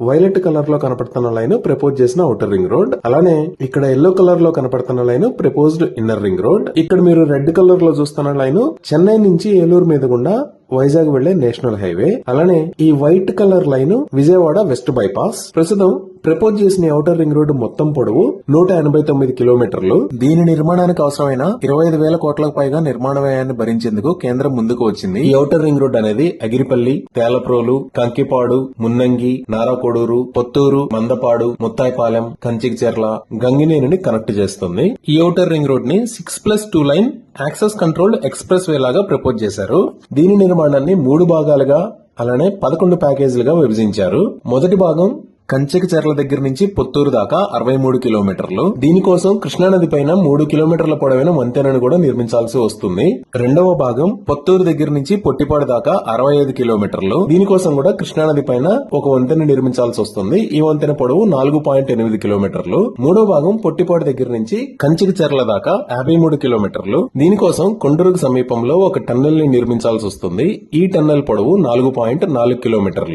Violet colour లో కనపడుతున్న line propose చేసిన ఔటర్ రింగ్ రోడ్. అలానే ఇక్కడ ఎల్లో కలర్ లో కనపడుతున్న line proposed inner ring road. ఇక్కడ మీరు రెడ్ కలర్ లో చూస్తున్న లైన్ చెన్నై నుంచి ఏలూరు మీద గుండా వైజాగ్ వెళ్లే నేషనల్ హైవే. అలానే ఈ white colour line Vijayawada west bypass. ప్రస్తుతం ప్రపోజ్ చేసిన ఔటర్ రింగ్ రోడ్డు మొత్తం పొడవు 189 కిలోమీటర్లు. దీని నిర్మాణానికి అవసరమైన 25,000 కోట్లకు పైగా నిర్మాణ వ్యయాన్ని భరించేందుకు కేంద్రం ముందుకు వచ్చింది. ఈ ఔటర్ రింగ్ రోడ్ అనేది అగిరిపల్లి, తేలప్రోలు, కంకిపాడు, మున్నంగి, నారాకోడూరు, పొత్తూరు, మందపాడు, ముత్తాయిపాలెం, కంచికిచెర్ల, గంగినేనిని కనెక్ట్ చేస్తుంది. ఈ ఔటర్ రింగ్ రోడ్ ని 6+2 line access controlled express way లాగా ప్రపోజ్ చేశారు. దీని నిర్మాణాన్ని 3 భాగాలుగా అలానే 11 ప్యాకేజీలుగా విభజించారు. మొదటి భాగం కంచికిచెర్ల దగ్గర నుంచి పొత్తూరు దాకా 63 కిలోమీటర్లు. దీనికోసం కృష్ణానది పైన 3 కిలోమీటర్ల పొడవైన వంతెనను కూడా నిర్మించాల్సి వస్తుంది. రెండవ భాగం పొత్తూరు దగ్గర నుంచి పొట్టిపాడు దాకా 65 కిలోమీటర్లు. దీనికోసం కూడా కృష్ణానది పైన ఒక వంతెన నిర్మించాల్సి వస్తుంది. ఈ వంతెన పొడవు 4.8 కిలోమీటర్లు. మూడో భాగం పొట్టిపాడు దగ్గర నుంచి కంచికిచెర్ల దాకా 53 కిలోమీటర్లు. దీనికోసం కొండూరుకు సమీపంలో ఒక టన్నెల్ ని నిర్మించాల్సి వస్తుంది. ఈ టన్నెల్ పొడవు 4.4 కిలోమీటర్లు.